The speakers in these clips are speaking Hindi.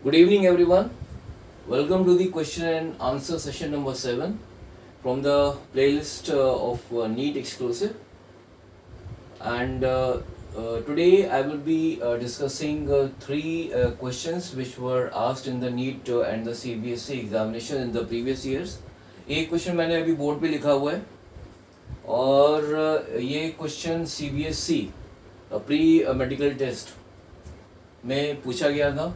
Good evening, everyone. Welcome to the question and answer session number 7 from the playlist of NEET Exclusive. And today I will be discussing three questions which were asked in the NEET and the CBSE examination in the previous years. एक क्वेश्चन मैंने अभी बोर्ड पे लिखा हुआ है और ये question CBSE pre medical test में पूछा गया था.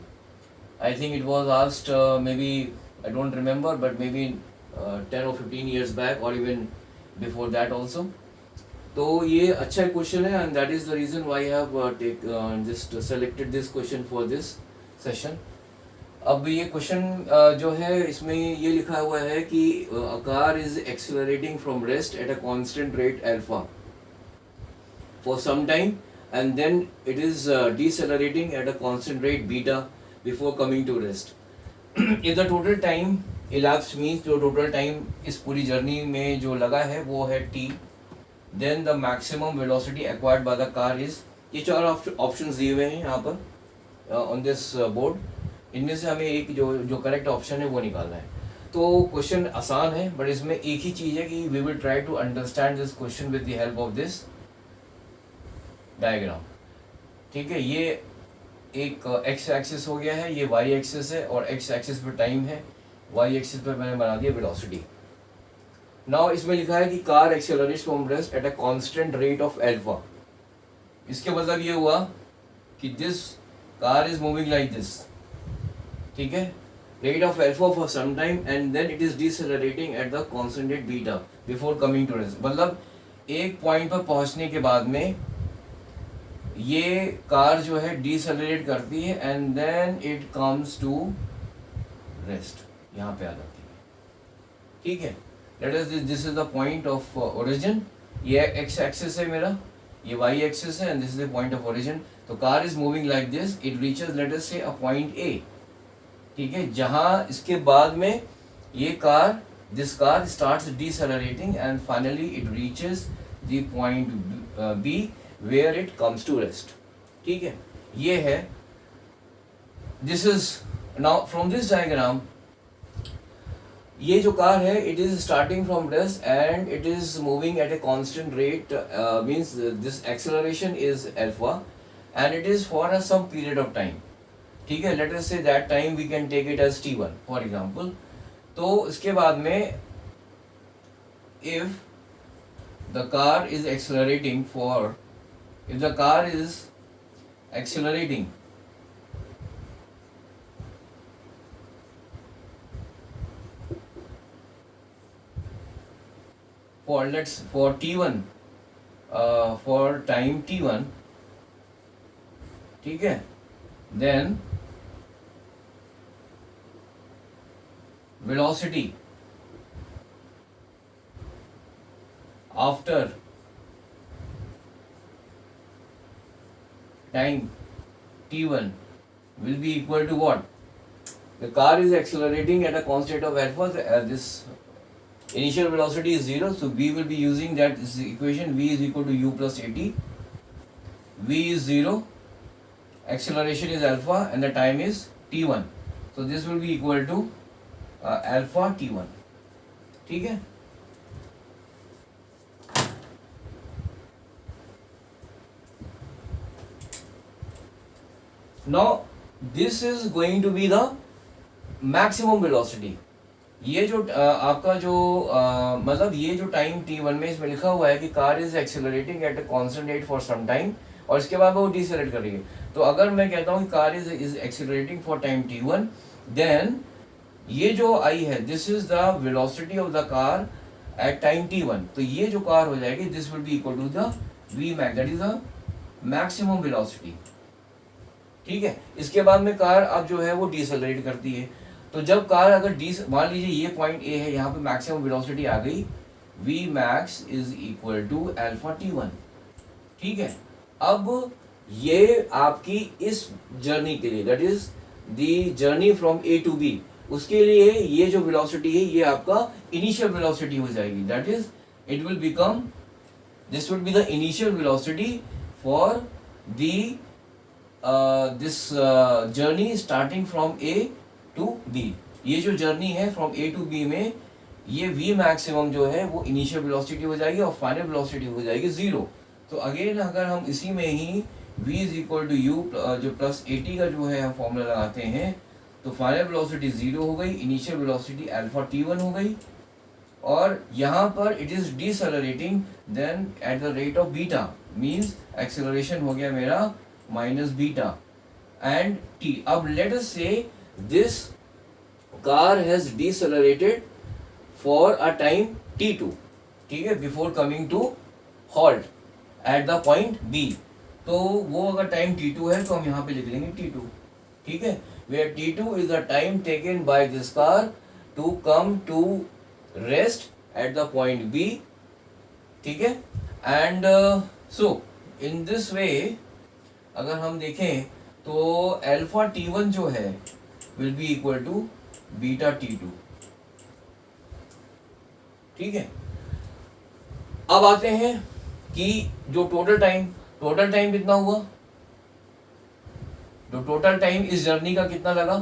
I think it was asked maybe, I don't remember, but maybe 10 or 15 years back or even before that also. तो ये अच्छा क्वेश्चन है and that is the reason why I have just selected this question for this session. अब ये क्वेश्चन जो है इसमें ये लिखा हुआ है कि a car is accelerating from rest at a constant rate alpha for some time and then it is decelerating at a constant rate beta before coming to rest. If the total time elapsed means जो total time इस पूरी जर्नी में जो लगा है वो है t, then the maximum velocity acquired by the car is, ये चार ऑप्शंस दिए हुए हैं यहाँ पर on this board. इनमें से हमें एक जो करेक्ट ऑप्शन है वो निकालना है. तो क्वेश्चन आसान है बट इसमें एक ही चीज़ है कि we will try to understand this question with the help of this diagram. ठीक है, ये एक एक्स एक्सिस हो गया है, ये वाई एक्सिस है और एक्स एक्सिस पर टाइम है, वाई एक्सिस पर मैंने बना दिया वेलोसिटी. नाउ इसमें लिखा है कि car accelerates from rest at a constant rate of alpha. इसके मतलब ये हुआ कि this car is moving like this. ठीक है, rate of alpha for some time and then it is decelerating at the constant rate beta before coming to rest. मतलब एक पॉइंट पर पहुंचने के बाद में ये कार जो है डिसेलरेट करती है and then it comes to rest, यहाँ पे आ जाती है. ठीक है, let us this is the point of origin. ये एक्स एक्सिस है मेरा, ये वाई एक्सिस है and this is the point of origin. तो car is moving like this, it reaches let us say a point A. ठीक है, जहाँ इसके बाद में ये car this car starts decelerating and finally it reaches the point B where it comes to rest. ठीक है, ये है. This is now from this diagram. ये जो कार है it is starting from rest and it is moving at a constant rate, means this acceleration is alpha and it is for some period of time. ठीक है, let us say that time we can take it as t1 for example. तो इसके बाद में if the car is accelerating if the car is accelerating for t1 for time t1, ठीक है, then velocity after time t1 will be equal to what? The car is accelerating at a constant of alpha. This initial velocity is 0, so we will be using that this equation. V is equal to u plus at. V is 0, acceleration is alpha and the time is t1. So this will be equal to alpha t1. ठीक है. Now this is going to be the maximum velocity. ये जो आपका जो मतलब ये जो टाइम t1 में इसमें लिखा हुआ है कि car is accelerating at a constant rate for some time और इसके बाद वो डिसेलरेट कर रही है. तो अगर मैं कहता हूँ कि car is accelerating for time t1, then ये जो आई है this is the velocity of the car at time t1. तो ये जो कार हो जाएगी this will be equal to the v max, that is the maximum velocity. ठीक है, इसके बाद में कार अब जो है वो डिसेलरेट करती है. तो जब कार अगर मान लीजिए ये पॉइंट ए है, यहाँ पे मैक्सिमम वेलोसिटी आ गई, v max is equal to alpha t1. ठीक है, अब ये आपकी इस जर्नी के लिए that is the journey from A to B, उसके लिए ये जो वेलोसिटी है ये आपका इनिशियल वेलोसिटी हो जाएगी. That is it will become, this would be the initial velocity for the this journey starting from A to B. ये जो जर्नी है फ्रॉम ए टू बी में, ये v मैक्सिमम जो है वो इनिशियल वेलोसिटी हो जाएगी और फाइनल वेलोसिटी हो जाएगी 0। तो अगेन अगर हम इसी में ही v is equal to u जो प्लस ए टी का जो है हम फॉर्मूला लगाते हैं, तो फाइनल वेलोसिटी 0 हो गई, इनिशियल वेलोसिटी अल्फा t1 हो गई, और यहाँ पर it is decelerating then at the rate of beta, means acceleration हो गया मेरा माइनस बीटा एंड t। अब let us say this car has decelerated for a time t2, ठीक है, before coming to halt at the point b। तो वो अगर टाइम t2 है तो हम यहाँ पे लिख लेंगे t2, ठीक है, where t2 is the time taken by this car to come to rest at the point b, ठीक है। And so in this way अगर हम देखें तो अल्फा t1 जो है will be equal to beta t2, ठीक है। अब आते हैं कि जो टोटल टाइम कितना हुआ, जो टोटल टाइम इस जर्नी का कितना लगा,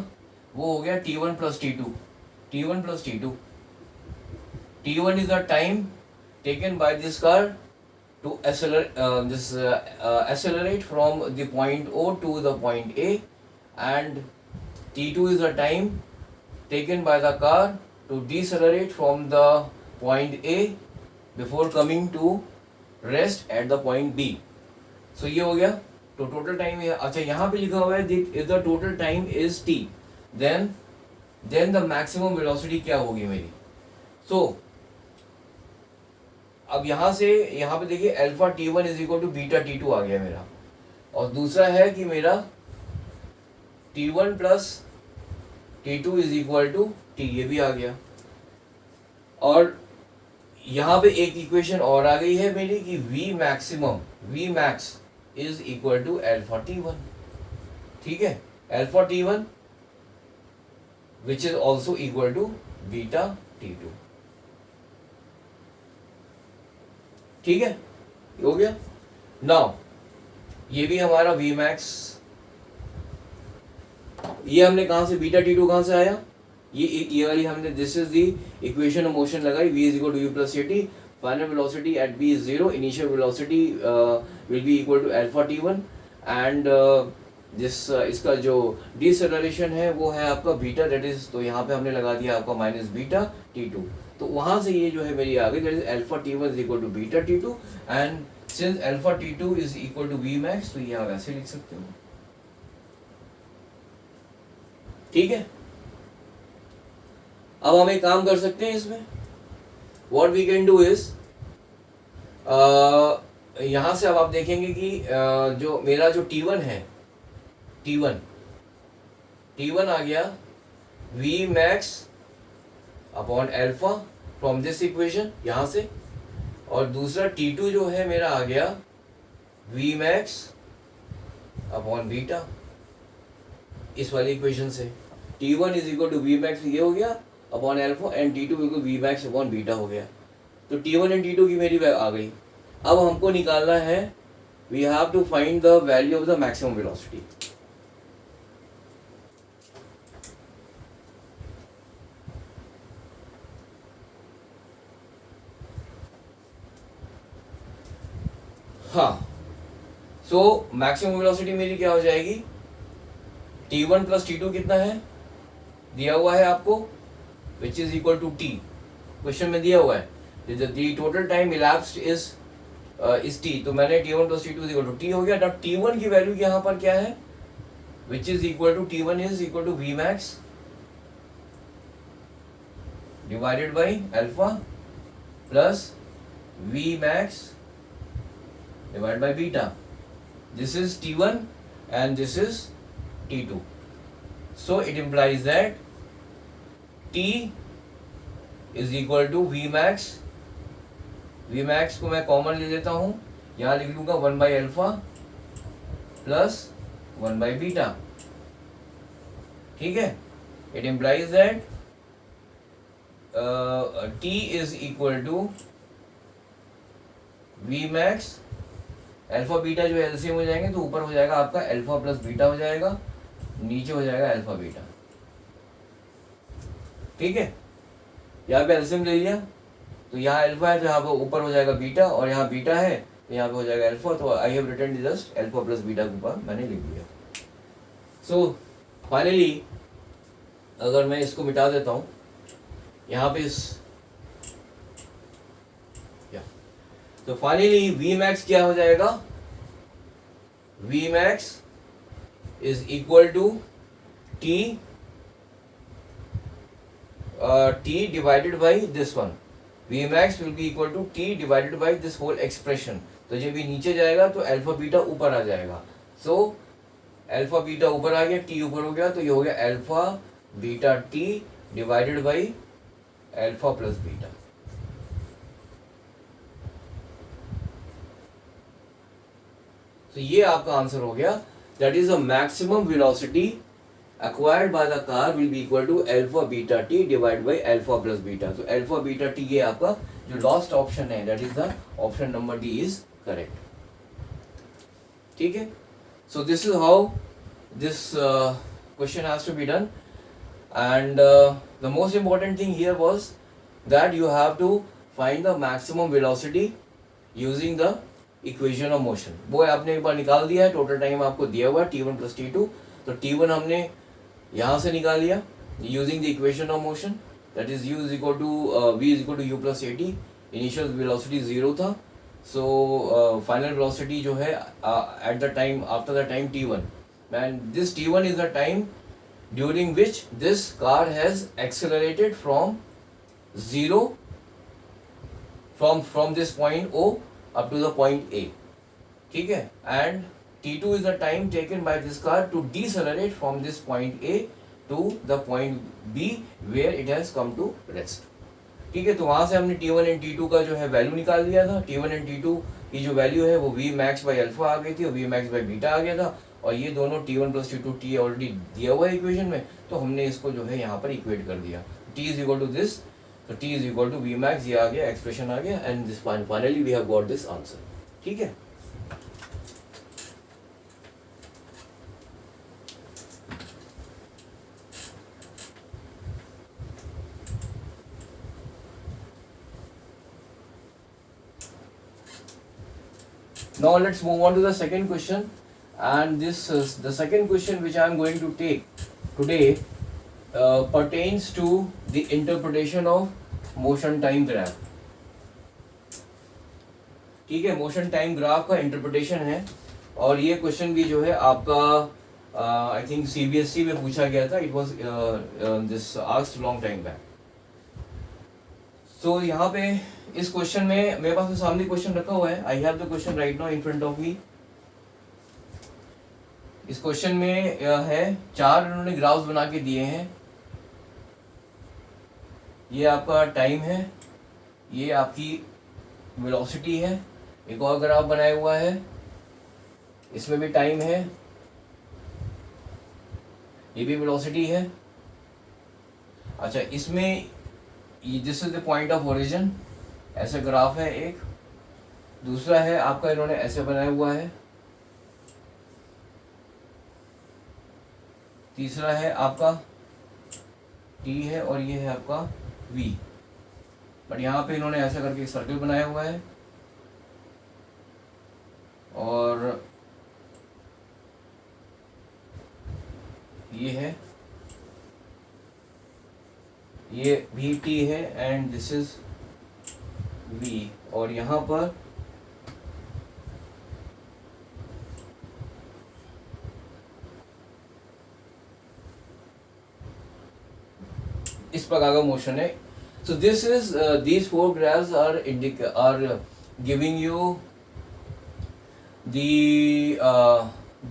वो हो गया t1 plus t2, t1 plus t2। t1 is the time taken by this car to accelerate from the point O to the point A, and t2 is the time taken by the car to decelerate from the point A before coming to rest at the point B। so ये हो गया। तो टोटल टाइम, अच्छा यहाँ पे लिखा हुआ है if the total time is t, then the maximum velocity क्या होगी मेरी। सो अब यहाँ से यहाँ पे देखिए alpha t1 is equal to beta t2 आ गया मेरा, और दूसरा है कि मेरा t1 plus t2 is equal to t, ये भी आ गया। और यहाँ पे एक इक्वेशन और आ गई है मेरी कि v max is equal to alpha t1, ठीक है, alpha t1 which is also equal to beta t2, ठीक है, हो गया। नाउ ये भी हमारा v max, ये हमने कहाँ से बीटा t2 कहाँ से आया, ये वाली हमने this is the equation of motion लगाई, v is equal to u plus t, final velocity at b is 0, initial velocity will be equal to alpha t1 and इसका जो डिसेलरेशन है वो है आपका बीटा, दैट इज, तो यहाँ पे हमने लगा दिया आपका माइनस बीटा t2। तो वहाँ से ये जो है मेरी आ गई, that is alpha t1 is equal to beta t2 and since alpha t2 is equal to v max, तो ये आप ऐसे लिख सकते हो, ठीक है। अब हम एक काम कर सकते हैं इसमें, what we can do is, यहाँ से अब आप देखेंगे कि जो मेरा जो t1 है, t1 आ गया v max upon alpha from this equation यहाँ से, और दूसरा t2 जो है मेरा आ गया v max अपॉन बीटा इस वाली इक्वेशन से। t1 is equal to v max ये हो गया upon alpha and t2 equal v max upon beta हो गया। तो t1 एंड t2 की मेरी आ गई। अब हमको निकालना है, we have to find the value of the maximum velocity. हाँ, सो मैक्सिमम वेलोसिटी मेरी क्या हो जाएगी, t1 प्लस t2 कितना है दिया हुआ है आपको, which is equal to t, question में दिया हुआ है the total time elapsed is t, तो मैंने t1 plus t2 is equal to t हो गया। अब t1 की वैल्यू यहाँ पर क्या है, which is equal to t1 is equal to v max divided by alpha plus v max divided by beta. This is T1 and this is T2. So it implies that T is equal to V max. V max को मैं कॉमन ले लेता हूँ, यहाँ लिख लूँगा 1 by alpha plus 1 by beta, ठीक है। It implies that T is equal to V max alpha beta जो एलसीएम हो जाएंगे तो ऊपर हो जाएगा आपका अल्फा प्लस बीटा हो जाएगा, नीचे हो जाएगा अल्फा बीटा। ठीक है, यहाँ पे एलसीएम ले लिया तो यहाँ अल्फा है तो यहाँ पर ऊपर हो जाएगा बीटा, और यहाँ बीटा है तो यहाँ पे हो जाएगा अल्फा। तो I have written just alpha plus beta के ऊपर मैंने लिख दिया। सो फाइनली अगर मैं इसको मिटा देता हूँ यहाँ पे इस, तो फाइनली वी मैक्स क्या हो जाएगा, v max is equal to t t divided by this one. V max will be equal to t divided by this whole expression. तो जब ये नीचे जाएगा तो अल्फा बीटा ऊपर आ जाएगा। सो अल्फा बीटा ऊपर आ गया, टी ऊपर हो गया, तो ये हो गया alpha beta T divided by alpha plus beta. तो ये आपका आंसर हो गया। That is the maximum velocity acquired by the car will be equal to alpha beta t divided by alpha plus beta. So alpha beta t ये आपका जो लास्ट ऑप्शन है, that is the option number D is correct. ठीक है, so this is how this question has to be done, and the most important thing here was that you have to find the maximum velocity using the equation of motion. वो आपने एक बार निकाल दिया है, टोटल टाइम आपको दिया हुआ है t1 plus t2, तो t1 हमने यहाँ से निकाल लिया using the equation of motion, that is u is equal to v is equal to u plus at। Initial velocity 0 था, सो फाइनल वेलोसिटी जो है at the time after the time t1, and this t1 is the time during which this car has accelerated from 0 from this point O up to the point A। ठीक है, and T2 is the time taken by this car to decelerate from this point A to the point B where it has come to rest. ठीक है, तो वहाँ से हमने T1 and T2 का जो है वैल्यू निकाल लिया था। T1 and T2 की जो वैल्यू है वो V max by अल्फा आ गई थी और V max by बीटा आ गया था, और ये दोनों T1 plus T2 T already दिया हुआ है इक्वेशन में, तो हमने इसको जो है यहाँ पर इक्वेट कर दिया। T is equal to this, तो T is equal to V max, ये आ गया, एक्सप्रेशन आ गया, and this finally we have got this answer. ठीक है, now let's move on to the second question, and this is the second question which I am going to take today pertains to the interpretation of motion time graph. ठीक है, मोशन टाइम ग्राफ का इंटरप्रिटेशन है, और ये क्वेश्चन भी जो है आपका आई थिंक CBSE में पूछा गया था। It was this asked long time back. So यहाँ पे इस क्वेश्चन में मेरे पास सामने क्वेश्चन रखा हुआ है, I have the question right now in front of me. इस क्वेश्चन में है 4 उन्होंने ग्राफ्स बना के दिए हैं। ये आपका टाइम है, ये आपकी वेलोसिटी है, एक और ग्राफ बनाया हुआ है, इसमें भी टाइम है, ये भी वेलोसिटी है। अच्छा, इसमें this is the point of origin, ऐसे ग्राफ है एक। दूसरा है आपका इन्होंने ऐसे बनाया हुआ है। तीसरा है आपका T है, और ये है आपका V, बट यहाँ पे इन्होंने ऐसा करके एक सर्कल बनाया हुआ है, और ये है, ये भी T है, एंड दिस इज V, और यहाँ पर इस प्रकार का मोशन है। So this is these 4 graphs are giving you the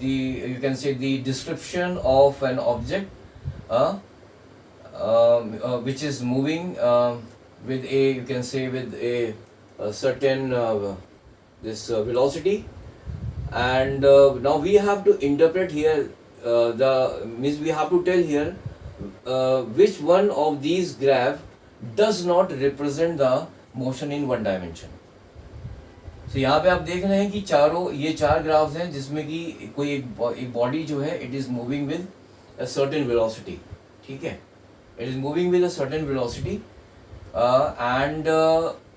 you can say the description of an object which is moving with a, you can say, with a certain this velocity, and now we have to interpret here we have to tell here which one of these graph does not represent the motion in one dimension. तो यहाँ पे आप देख रहे हैं कि चारों ये चार ग्राफ्स हैं जिसमें कि कोई एक बॉडी जो है it is moving with a certain velocity, ठीक है, it is moving with a certain velocity and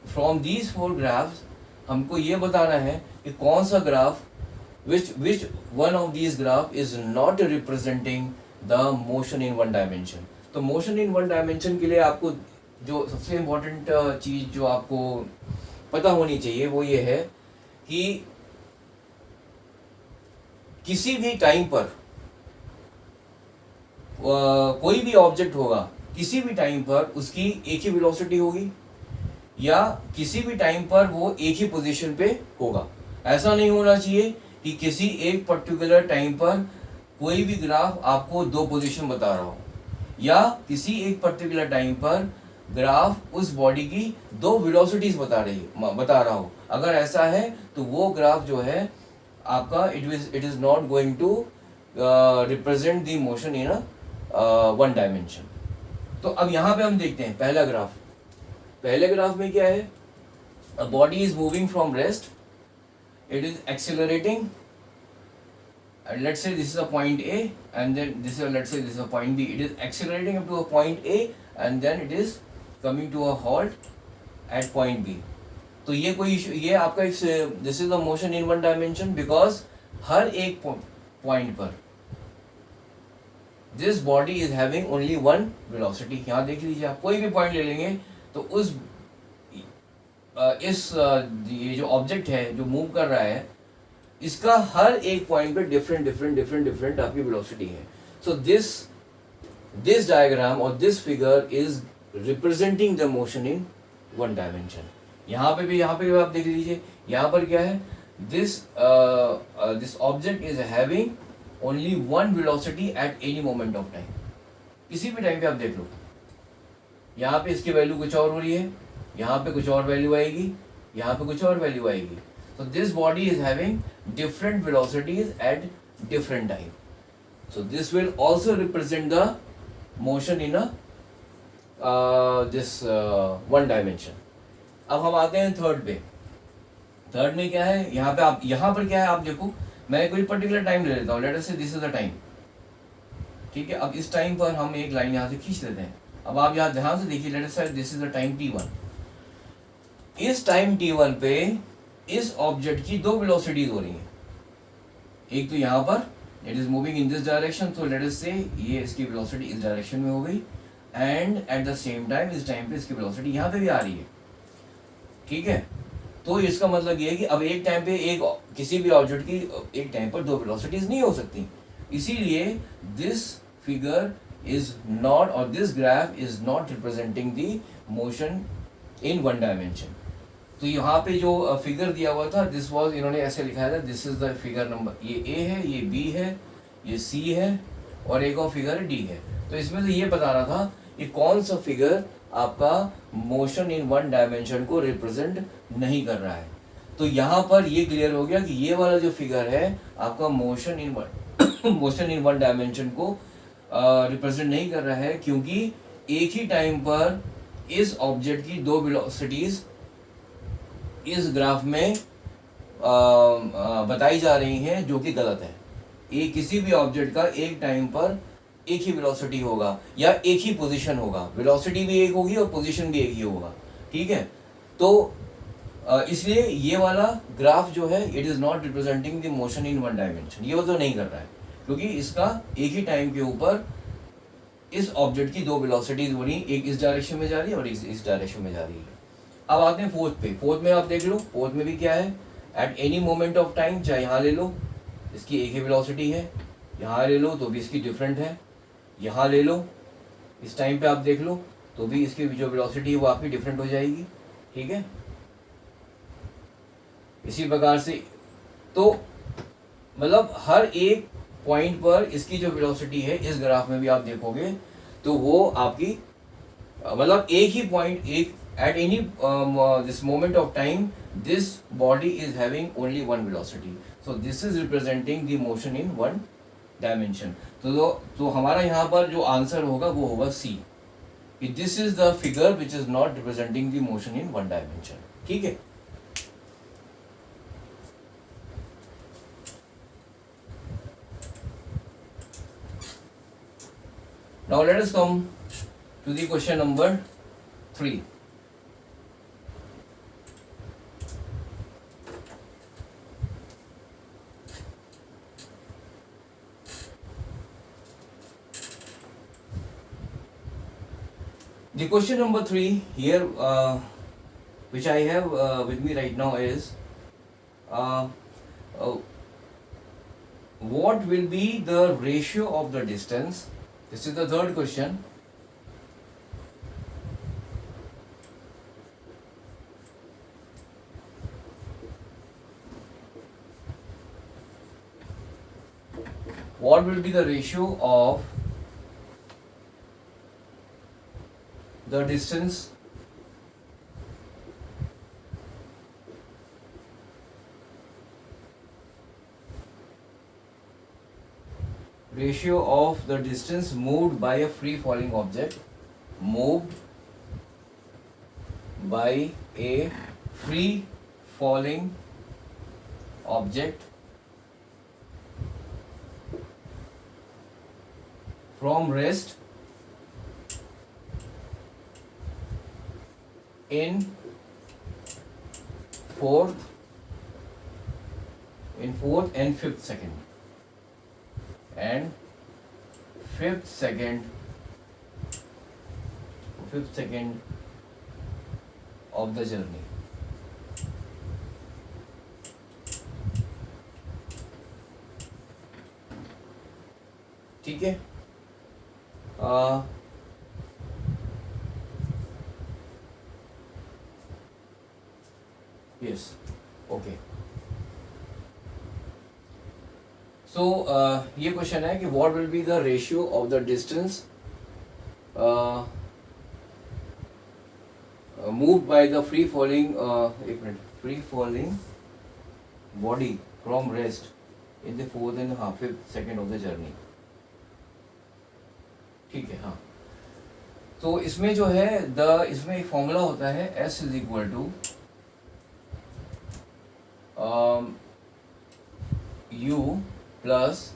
from these four graphs हमको ये बताना है कि कौन सा graph which one of these graph is not representing the motion in one dimension. तो motion in one dimension के लिए आपको जो सबसे इम्पोर्टेंट चीज़ जो आपको पता होनी चाहिए वो ये है कि किसी भी टाइम पर कोई भी ऑब्जेक्ट होगा, किसी भी टाइम पर उसकी एक ही वेलोसिटी होगी या किसी भी टाइम पर वो एक ही पोजीशन पे होगा। ऐसा नहीं होना चाहिए कि किसी एक पर्टिकुलर टाइम पर कोई भी ग्राफ आपको दो पोजीशन बता रहा हो या किसी एक पर्टिकुलर टाइम पर ग्राफ उस बॉडी की दो वेलोसिटीज बता रहा हो। अगर ऐसा है तो वो ग्राफ जो है आपका it is not going to represent the motion in one dimension. तो अब यहाँ पे हम देखते हैं पहला ग्राफ। पहले ग्राफ में क्या है, a body is moving from rest, it is accelerating and let's say this is a point A and then this is let's say this is a point B. It is accelerating up to a point A and then it is coming to a halt at point B. तो ये कोई इशू, ये आपका this is the motion in one dimension because हर एक पॉइंट पर this body is having only one velocity. यहाँ देख लीजिए, आप कोई भी पॉइंट ले लेंगे तो उस ये जो ऑब्जेक्ट है जो मूव कर रहा है इसका हर एक पॉइंट पे डिफरेंट आपकी वेलोसिटी है। सो दिस डायग्राम और this figure is representing the motion in one dimension. यहाँ पे भी आप देख लीजिए, यहाँ पर क्या है, this object is having only one velocity at any moment of time. किसी भी टाइम पे आप देख लो, यहाँ पे इसकी वैल्यू कुछ और हो रही है, यहाँ पे कुछ और वैल्यू आएगी, यहाँ पे कुछ और वैल्यू आएगी। So this body is having different velocities at different time. So this will also represent the motion in a this one dimension. अब हम आते हैं थर्ड पे। थर्ड में क्या है, यहाँ पर क्या है आप देखो, मैं कोई पर्टिकुलर टाइम ले लेता हूँ, late us say this is the time, ठीक है। अब इस टाइम पर हम एक लाइन यहाँ से खींच लेते हैं। अब आप यहाँ ध्यान से देखिए, late us say this is the time t1। इस टाइम t1 पे इस ऑब्जेक्ट की दो वेलोसिटीज हो रही हैं। एक तो यहाँ पर it is moving in this direction, तो लेट अस से ये इसकी वेलोसिटी इस डायरेक्शन में हो गई and at the same time इस टाइम पे इसकी वेलोसिटी यहाँ पे भी आ रही है, ठीक है। तो इसका मतलब ये है कि अब एक टाइम पे किसी भी ऑब्जेक्ट की एक टाइम पर दो वेलोसिटीज नहीं हो सकती। इसीलिए दिस फिगर इज नॉट और this graph is not representing the motion in one dimension. तो यहाँ पे जो फिगर दिया हुआ था दिस वाज, इन्होंने ऐसे लिखा था, this is the figure number, ये ए है, ये बी है, ये सी है और एक और फिगर डी है। तो इसमें से ये बता रहा था कि कौन सा फिगर आपका मोशन इन वन डायमेंशन को रिप्रेजेंट नहीं कर रहा है। तो यहाँ पर ये क्लियर हो गया कि ये वाला जो फिगर है आपका मोशन इन वन डायमेंशन को रिप्रेजेंट नहीं कर रहा है, क्योंकि एक ही टाइम पर इस ऑब्जेक्ट की दो वेलोसिटीज इस ग्राफ में बताई जा रही हैं, जो कि गलत है। एक किसी भी ऑब्जेक्ट का एक टाइम पर एक ही वेलोसिटी होगा या एक ही पोजीशन होगा, वेलोसिटी भी एक होगी और पोजीशन भी एक ही होगा, ठीक है। तो इसलिए ये वाला ग्राफ जो है it is not representing the motion in one dimension, ये वो तो नहीं कर रहा है, क्योंकि इसका एक ही टाइम के ऊपर इस ऑब्जेक्ट की दो वेलोसिटीज हो रही, एक इस डायरेक्शन में जा रही है और इस डायरेक्शन में जा रही है। अब आते हैं फोर्थ पे। फोर्थ में आप देख लो, फोर्थ में भी क्या है, at any moment of time, चाहे यहाँ ले लो इसकी एक ही वेलोसिटी है, यहाँ ले लो तो भी इसकी डिफरेंट है, यहाँ ले लो इस टाइम पे आप देख लो तो भी इसकी जो वेलोसिटी है वो आपकी डिफरेंट हो जाएगी, ठीक है। इसी प्रकार से तो मतलब हर एक पॉइंट पर इसकी जो वेलोसिटी है इस ग्राफ में भी आप देखोगे तो वो आपकी मतलब एक ही पॉइंट, एक at any this moment of time this body is having only one velocity, so this is representing the motion in one dimension. तो हमारा यहाँ पर जो आंसर होगा वो होगा सी, कि this is the figure which is not representing the motion in one dimension, ठीक है। Now let us come to the question number 3. The question number 3 here, which I have with me right now is, uh, uh, what will be the ratio of the distance? This is the third question. What will be the ratio of the distance moved by a free falling object, moved by a free falling object from rest in fourth and fifth second of the journey. ठीक है? Yes. Okay. So ये क्वेश्चन है कि what will be the ratio of the distance moved by the free falling body from rest in the fourth and fifth second of the journey. ठीक है, हाँ. तो इसमें जो है इसमें एक फॉर्मूला होता है S is equal to U plus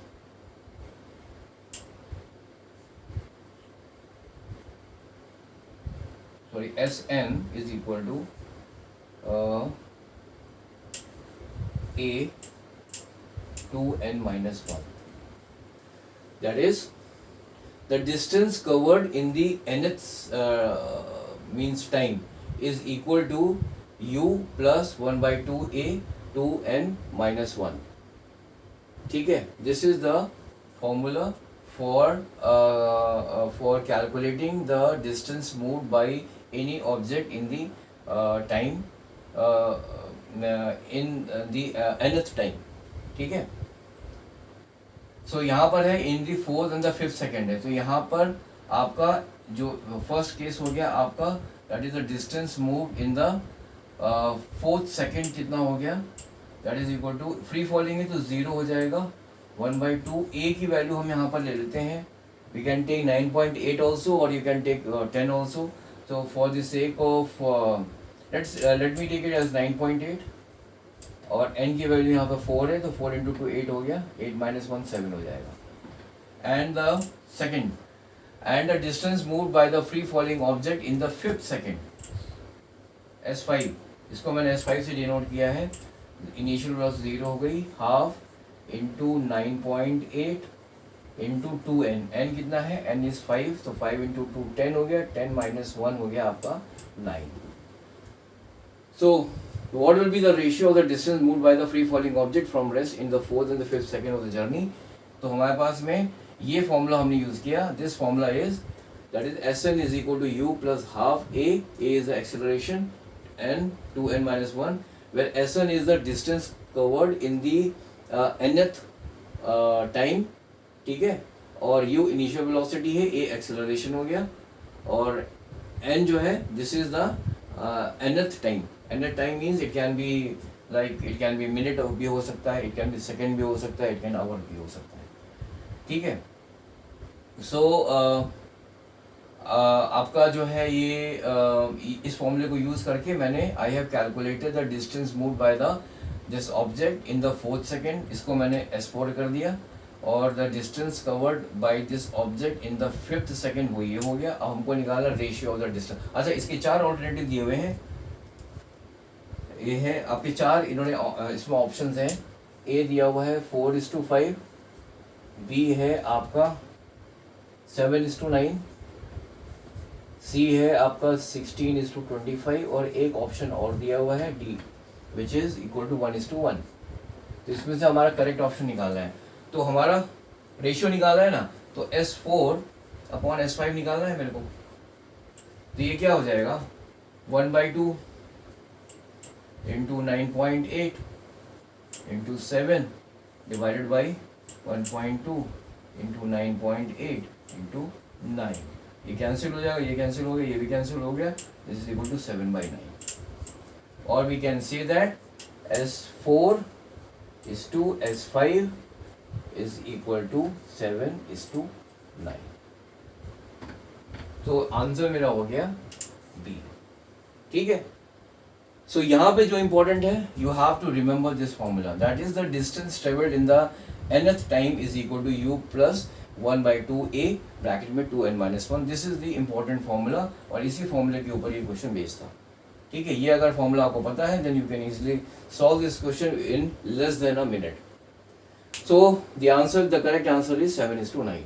Sn is equal to A 2n minus 1. That is, the distance covered in the nth means time is equal to U plus 1 by 2A 2n minus 1. ठीक है? This is the formula for calculating the distance moved by any object in the time in the nth time. ठीक है? So यहाँ पर है in the fourth and the fifth second है. तो यहाँ पर आपका जो फर्स्ट केस हो गया आपका, that is the distance moved in the fourth second कितना हो गया, that is equal to free falling है तो 0 हो जाएगा 1/2. ए की वैल्यू हम यहाँ पर ले लेते हैं. वी कैन टेक 9.8 ऑल्सो और you can take 10 also. So for the sake of let me take it as 9.8 और n की वैल्यू यहाँ पर 4 है तो 4 इंटू 2 8 हो गया, 8 माइनस 1 7 हो जाएगा. And the second and the distance moved by the free falling object in the fifth second, S5, इसको मैंने S5 से डिनोट किया है. इनिशियल वेलोसिटी 0 हो गई, half into 9.8 into 2n. n कितना है, n इज 5 तो 5 इंटू 2 10 हो गया, 10 माइनस 1 हो गया आपका 9. So what will be the ratio of the distance moved by the free falling object from rest in the fourth and the fifth second of the journey? तो हमारे पास में ये फॉर्मूला हमने यूज किया. This formula is that is Sn is equal to U plus half A. A is the acceleration and 2n minus 1, where Sn is the distance covered in the nth time. ठीक है, और U इनिशियल वेलोसिटी है, A एक्सेलरेशन हो गया और n जो है this is the nth time. nth time means it can be like it can be minute भी हो सकता है, इट कैन बी सेकेंड भी हो सकता है, इट कैन आवर भी हो सकता है. ठीक है. सो आपका जो है ये इस फॉर्मूले को यूज करके मैंने I have calculated the distance moved by the this object in the fourth second. इसको मैंने S4 कर दिया और the distance covered by this object in the 5th second, वो ये हो गया। अब हमको निकालना रेशियो ऑफ द डिस्टेंस। अच्छा, इसके 4 ऑल्टरनेटिव दिए हुए हैं, ये है आपके 4 इन्होंने इसमें ऑप्शंस हैं। ए दिया हुआ है 4:5, बी है आपका 7:9, सी है आपका 16:25 और एक ऑप्शन और दिया हुआ है D which is equal to 1:1। तो इसमें से हमारा करेक्ट ऑप्शन निकालना है। तो हमारा रेशियो निकालना है ना, तो S4/S5 निकालना है मेरे को। तो ये क्या हो जाएगा, 1/2 into 9.8 into 7 divided by 1.2 into 9.8 into 9। ये कैंसिल हो जाएगा, ये कैंसिल हो गया, ये भी कैंसिल हो गया। This is equal to 7/9। और we can say that S4:S5 is equal to 7:9। तो आंसर मेरा हो गया बी। ठीक है, सो यहाँ पे जो इंपॉर्टेंट है, you have to remember this formula, that is the distance travelled in the nth time is equal to u plus 1/2a bracket में 2n-1। This is the important formula और इसी फॉर्मूले के ऊपर ये क्वेश्चन बेस्ड था। ठीक है, ये अगर फॉर्मूला आपको पता है then you can easily solve this question in less than a minute. So the correct answer is 7:9.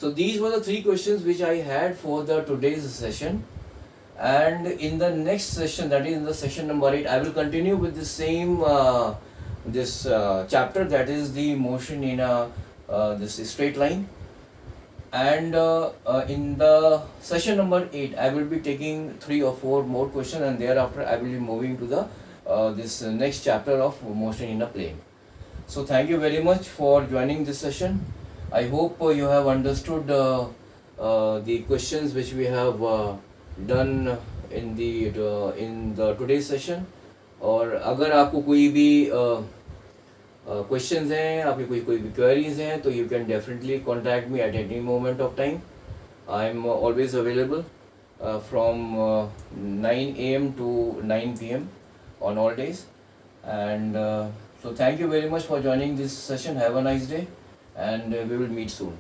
So these were the 3 questions which I had for the today's session, and in the next session, that is in the session number 8, I will continue with the same chapter, that is the motion in this straight line, and in the session number 8 I will be taking 3 or 4 more questions, and thereafter I will be moving to the this next chapter of motion in a plane. So thank you very much for joining this session. I hope you have understood the questions which we have done in the today's session. और अगर आपको कोई भी questions हैं, आपकी कोई भी queries हैं, तो you can definitely contact me at any moment of time. I am always available from 9 AM to 9 PM on all days, and so thank you very much for joining this session. Have a nice day, and we will meet soon.